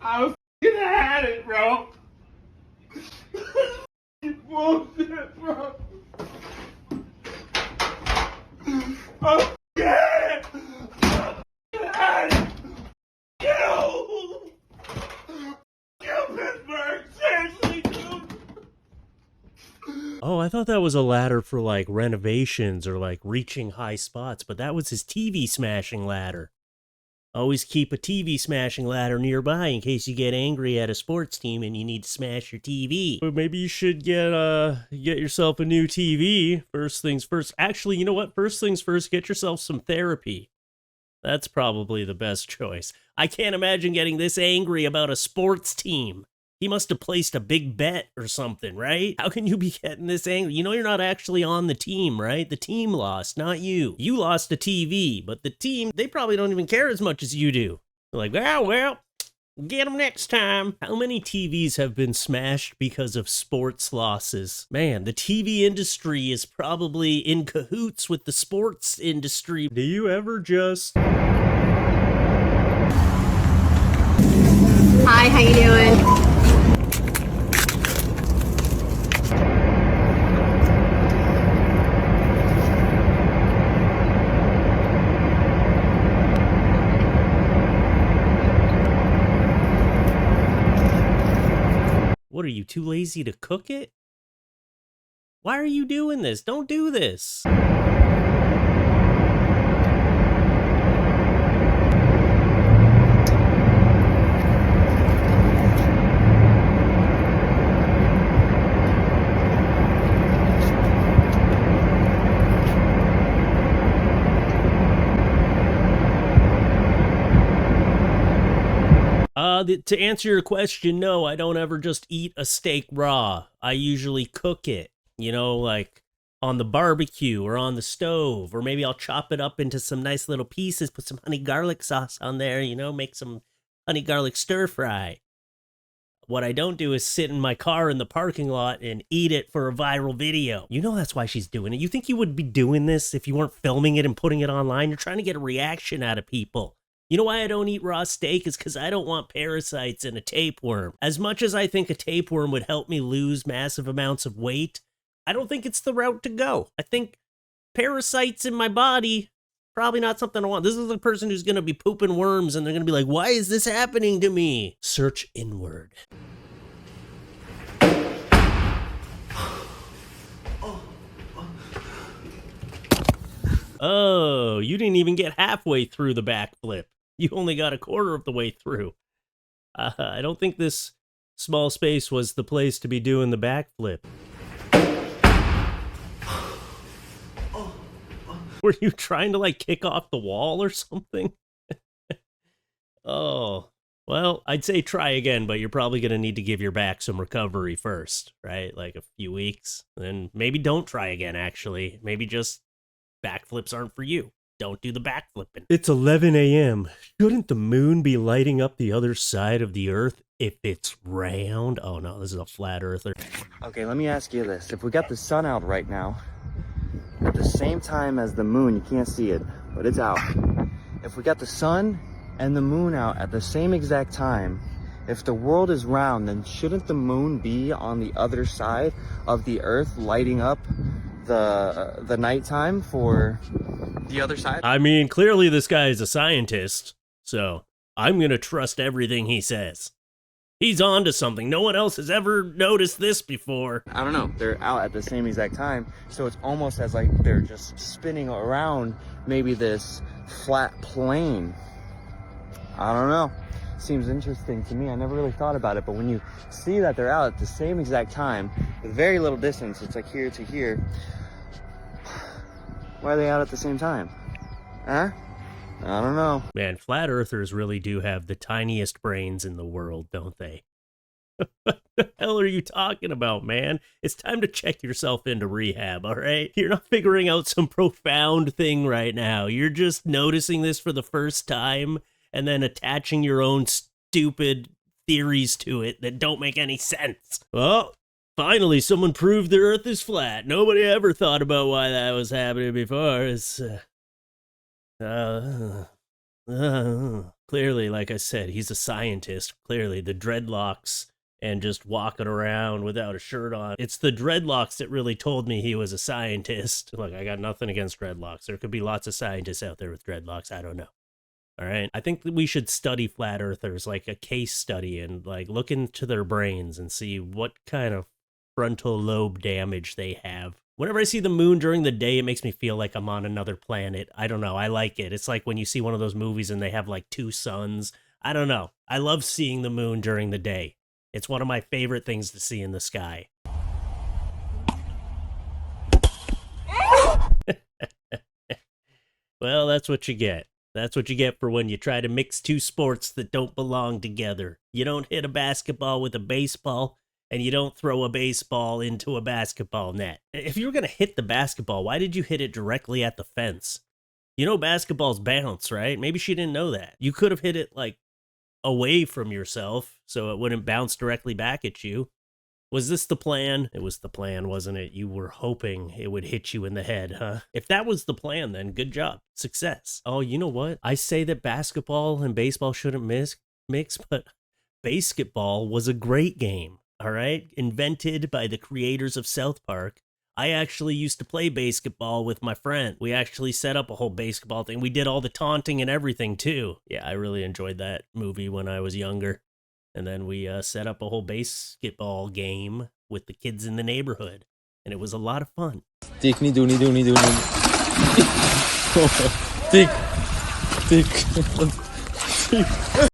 I was gonna had it, bro. Bullshit, bro. Oh, yeah! Had it! Kill Pittsburgh! Seriously, dude! Oh, I thought that was a ladder for like renovations or like reaching high spots, but that was his TV smashing ladder. Always keep a TV smashing ladder nearby in case you get angry at a sports team and you need to smash your TV. But maybe you should get yourself a new TV. First things first. Actually, you know what? First things first, get yourself some therapy. That's probably the best choice. I can't imagine getting this angry about a sports team. He must have placed a big bet or something, right? How can you be getting this angry? You know you're not actually on the team, right? The team lost, not you. You lost a TV, but the team, they probably don't even care as much as you do. They're like, well, get them next time. How many TVs have been smashed because of sports losses? Man, the TV industry is probably in cahoots with the sports industry. Do you ever just... Hi, how you doing? What, are you too lazy to cook it? Why are you doing this? Don't do this. To answer your question, no, I don't ever just eat a steak raw. I usually cook it, you know, like on the barbecue or on the stove, or maybe I'll chop it up into some nice little pieces, put some honey garlic sauce on there, you know, make some honey garlic stir fry. What I don't do is sit in my car in the parking lot and eat it for a viral video. You know that's why she's doing it. You think you would be doing this if you weren't filming it and putting it online? You're trying to get a reaction out of people. You know why I don't eat raw steak is because I don't want parasites and a tapeworm. As much as I think a tapeworm would help me lose massive amounts of weight, I don't think it's the route to go. I think parasites in my body, probably not something I want. This is the person who's going to be pooping worms and they're going to be like, why is this happening to me? Search inward. Oh, you didn't even get halfway through the backflip. You only got a quarter of the way through. I don't think this small space was the place to be doing the backflip. Were you trying to, like, kick off the wall or something? Oh, well, I'd say try again, but you're probably going to need to give your back some recovery first, right? Like a few weeks. Then maybe don't try again, actually. Maybe just backflips aren't for you. Don't do the backflipping. It's 11 a.m. Shouldn't the moon be lighting up the other side of the earth if it's round? Oh no, this is a flat earther. Okay, let me ask you this. If we got the sun out right now, at the same time as the moon, you can't see it, but it's out. If we got the sun and the moon out at the same exact time, if the world is round, then shouldn't the moon be on the other side of the earth lighting up the nighttime for the other side? I mean, clearly this guy is a scientist, so I'm gonna trust everything he says. He's on to something. No one else has ever noticed this before. I don't know. They're out at the same exact time, so it's almost as like they're just spinning around maybe this flat plane. I don't know. Seems interesting to me. I never really thought about it, but when you see that they're out at the same exact time with very little distance, it's like here to here, why are they out at the same time? Huh? I don't know. Man, flat earthers really do have the tiniest brains in the world, don't they? What the hell are you talking about, man? It's time to check yourself into rehab, all right? You're not figuring out some profound thing right now. You're just noticing this for the first time and then attaching your own stupid theories to it that don't make any sense. Well, finally someone proved the earth is flat. Nobody ever thought about why that was happening before. It's Clearly, like I said, he's a scientist. Clearly, the dreadlocks and just walking around without a shirt on. It's the dreadlocks that really told me he was a scientist. Look, I got nothing against dreadlocks. There could be lots of scientists out there with dreadlocks. I don't know. All right. I think that we should study flat earthers, like a case study, and like look into their brains and see what kind of frontal lobe damage they have. Whenever I see the moon during the day, it makes me feel like I'm on another planet. I don't know. I like it. It's like when you see one of those movies and they have like two suns. I don't know. I love seeing the moon during the day. It's one of my favorite things to see in the sky. Well, that's what you get. That's what you get for when you try to mix two sports that don't belong together. You don't hit a basketball with a baseball, and you don't throw a baseball into a basketball net. If you were going to hit the basketball, why did you hit it directly at the fence? You know basketballs bounce, right? Maybe she didn't know that. You could have hit it, like, away from yourself, so it wouldn't bounce directly back at you. Was this the plan? It was the plan, wasn't it? You were hoping it would hit you in the head, huh? If that was the plan, then good job. Success. Oh, you know what? I say that basketball and baseball shouldn't mix, but basketball was a great game. All right, invented by the creators of South Park. I actually used to play basketball with my friend. We actually set up a whole basketball thing. We did all the taunting and everything, too. Yeah, I really enjoyed that movie when I was younger. And then we set up a whole basketball game with the kids in the neighborhood. And it was a lot of fun. Dick.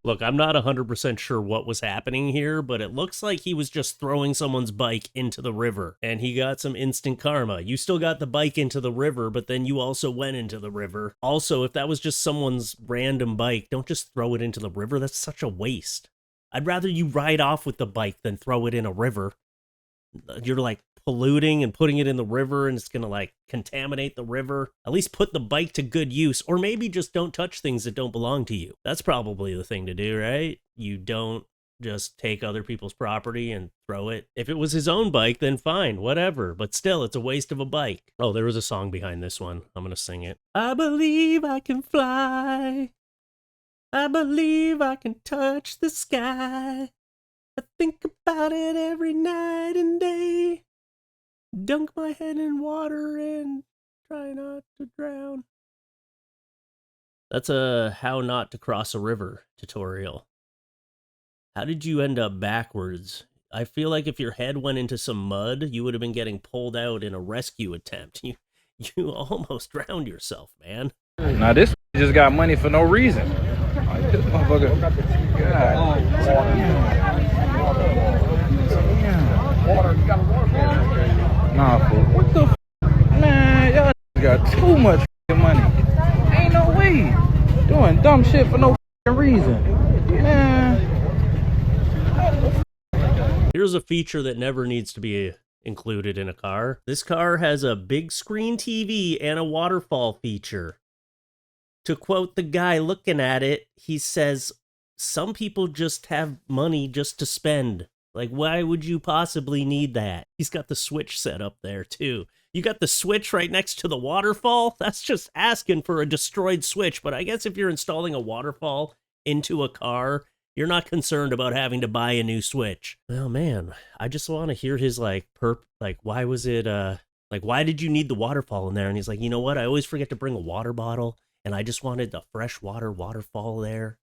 Look, I'm not 100% sure what was happening here, but it looks like he was just throwing someone's bike into the river, and he got some instant karma. You still got the bike into the river, but then you also went into the river. Also, if that was just someone's random bike, don't just throw it into the river. That's such a waste. I'd rather you ride off with the bike than throw it in a river. You're like polluting and putting it in the river, and it's gonna like contaminate the river. At least put the bike to good use, or maybe just don't touch things that don't belong to you. That's probably the thing to do, right? You don't just take other people's property and throw it. If it was his own bike, then fine, whatever. But still, it's a waste of a bike. Oh, there was a song behind this one. I'm gonna sing it. I believe I can fly. I believe I can touch the sky. I think about it every night and day. Dunk my head in water and try not to drown. That's a how not to cross a river tutorial. How did you end up backwards? I feel like if your head went into some mud, you would have been getting pulled out in a rescue attempt. You almost drowned yourself, man. Now this just got money for no reason. Like this motherfucker. God. Nah, fool. What the man? Y'all got too much money. Ain't no way. Doing dumb shit for no reason. Man. Here's a feature that never needs to be included in a car. This car has a big screen TV and a waterfall feature. To quote the guy looking at it, he says, some people just have money just to spend. Like, why would you possibly need that? He's got the switch set up there, too. You got the switch right next to the waterfall? That's just asking for a destroyed switch. But I guess if you're installing a waterfall into a car, you're not concerned about having to buy a new switch. Oh, man. I just want to hear his, why was it, why did you need the waterfall in there? And he's like, you know what? I always forget to bring a water bottle. And I just wanted the freshwater waterfall there.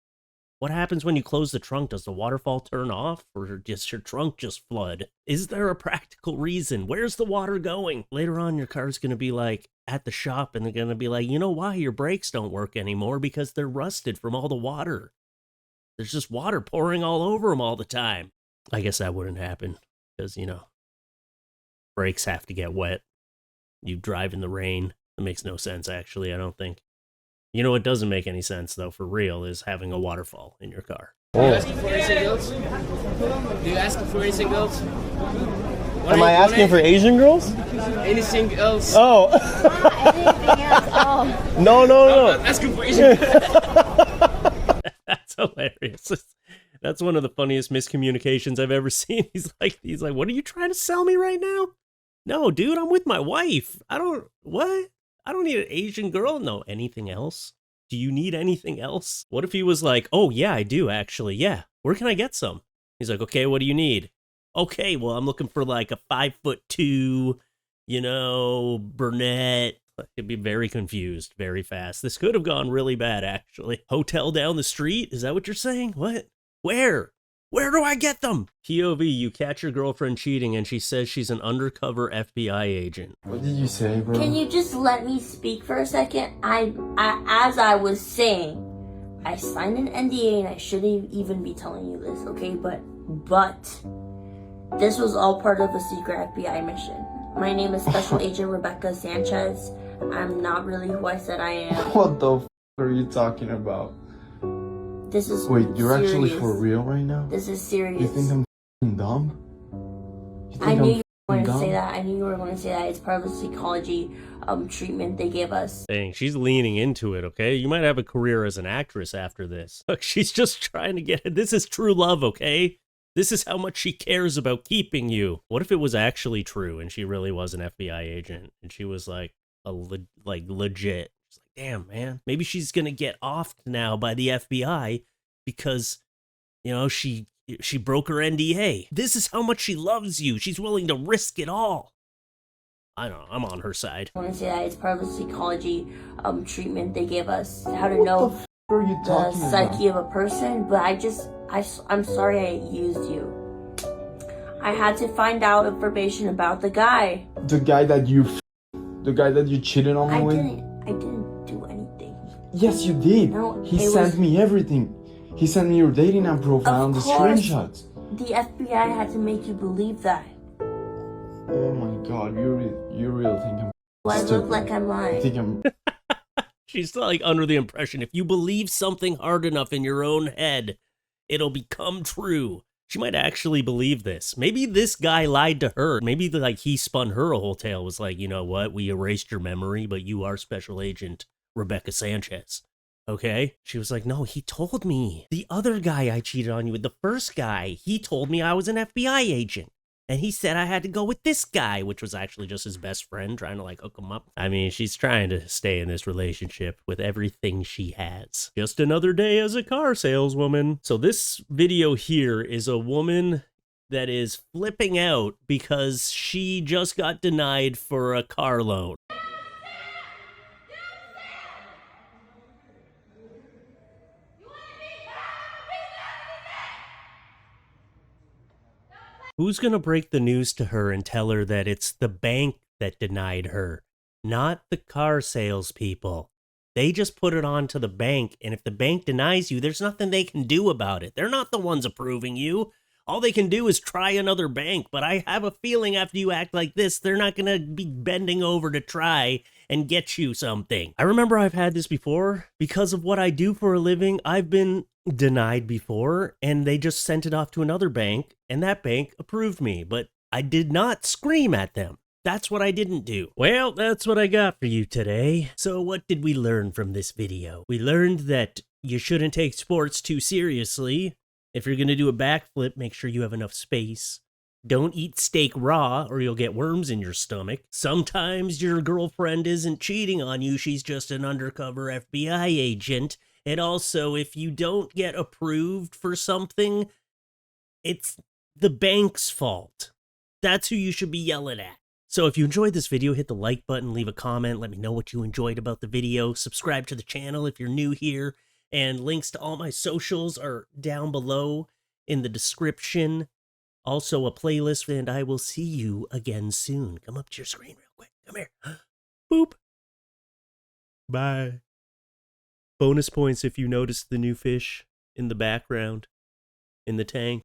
What happens when you close the trunk? Does the waterfall turn off, or does your trunk just flood? Is there a practical reason? Where's the water going? Later on, your car's going to be like at the shop, and they're going to be like, you know why your brakes don't work anymore? Because they're rusted from all the water. There's just water pouring all over them all the time. I guess that wouldn't happen because, brakes have to get wet. You drive in the rain. It makes no sense, actually, I don't think. You know what doesn't make any sense, though, for real, is having a waterfall in your car. Do you ask for anything else? Do you ask for anything else? Am I asking for Asian girls? Anything else? Oh. Anything else? Oh. No. I'm not asking for Asian girls. That's hilarious. That's one of the funniest miscommunications I've ever seen. He's like, what are you trying to sell me right now? No, dude, I'm with my wife. What? I don't need an Asian girl. No, anything else? Do you need anything else? What if he was like, oh, yeah, I do, actually. Yeah. Where can I get some? He's like, okay, what do you need? Okay, well, I'm looking for like a 5'2", brunette. I'd be very confused very fast. This could have gone really bad, actually. Hotel down the street? Is that what you're saying? What? Where? Where do I get them? POV, you catch your girlfriend cheating and she says she's an undercover FBI agent. What did you say, bro? Can you just let me speak for a second? As I was saying, I signed an NDA and I shouldn't even be telling you this, okay? But this was all part of a secret FBI mission. My name is Special Agent Rebecca Sanchez. I'm not really who I said I am. What the f are you talking about? This is Wait, you're serious. actually for real right now? This is serious. You think I'm f***ing dumb? You think I knew I'm you were going to dumb? say that. I knew you were going to say that. It's part of the psychology treatment they gave us. Dang, she's leaning into it, okay? You might have a career as an actress after this. Look, she's just trying to get it. This is true love, okay? This is how much she cares about keeping you. What if it was actually true and she really was an FBI agent and she was like legit? She's like, damn, man. Maybe she's gonna get offed now by the FBI because, she broke her NDA. This is how much she loves you. She's willing to risk it all. I don't know. I'm on her side. I want to say that it's part of the psychology treatment they gave us. How to know What the f are you the talking psyche about? of a person. But I'm sorry I used you. I had to find out information about the guy. The guy that you cheated on me I with? didn't do anything. Yes, you did. No, He it sent was- me everything. He sent me your dating app profile and the course. screenshots. The FBI had to make you believe that. Oh my god, you really think I'm Do I stupid? look like I'm I lying? think I'm She's like under the impression if you believe something hard enough in your own head, it'll become true. She might actually believe this. Maybe this guy lied to her. Maybe he spun her a whole tale. Was like, you know what? We erased your memory, but you are Special Agent Rebecca Sanchez. Okay? She was like, no, he told me. The other guy I cheated on you with, the first guy, he told me I was an FBI agent. And he said I had to go with this guy, which was actually just his best friend trying to hook him up. I mean, she's trying to stay in this relationship with everything she has. Just another day as a car saleswoman. So this video here is a woman that is flipping out because she just got denied for a car loan. Who's going to break the news to her and tell her that it's the bank that denied her, not the car salespeople? They just put it on to the bank, and if the bank denies you, there's nothing they can do about it. They're not the ones approving you. All they can do is try another bank, but I have a feeling after you act like this, they're not going to be bending over to try and get you something. I remember I've had this before. Because of what I do for a living, I've been denied before, and they just sent it off to another bank, and that bank approved me, but I did not scream at them. That's what I didn't do. Well, that's what I got for you today. So what did we learn from this video? We learned that you shouldn't take sports too seriously. If you're going to do a backflip, make sure you have enough space. Don't eat steak raw or you'll get worms in your stomach. Sometimes your girlfriend isn't cheating on you, she's just an undercover FBI agent. And also, if you don't get approved for something, it's the bank's fault. That's who you should be yelling at. So if you enjoyed this video, hit the like button, leave a comment, let me know what you enjoyed about the video, subscribe to the channel if you're new here, and links to all my socials are down below in the description. Also a playlist, and I will see you again soon. Come up to your screen real quick. Come here. Boop. Bye. Bonus points if you notice the new fish in the background in the tank.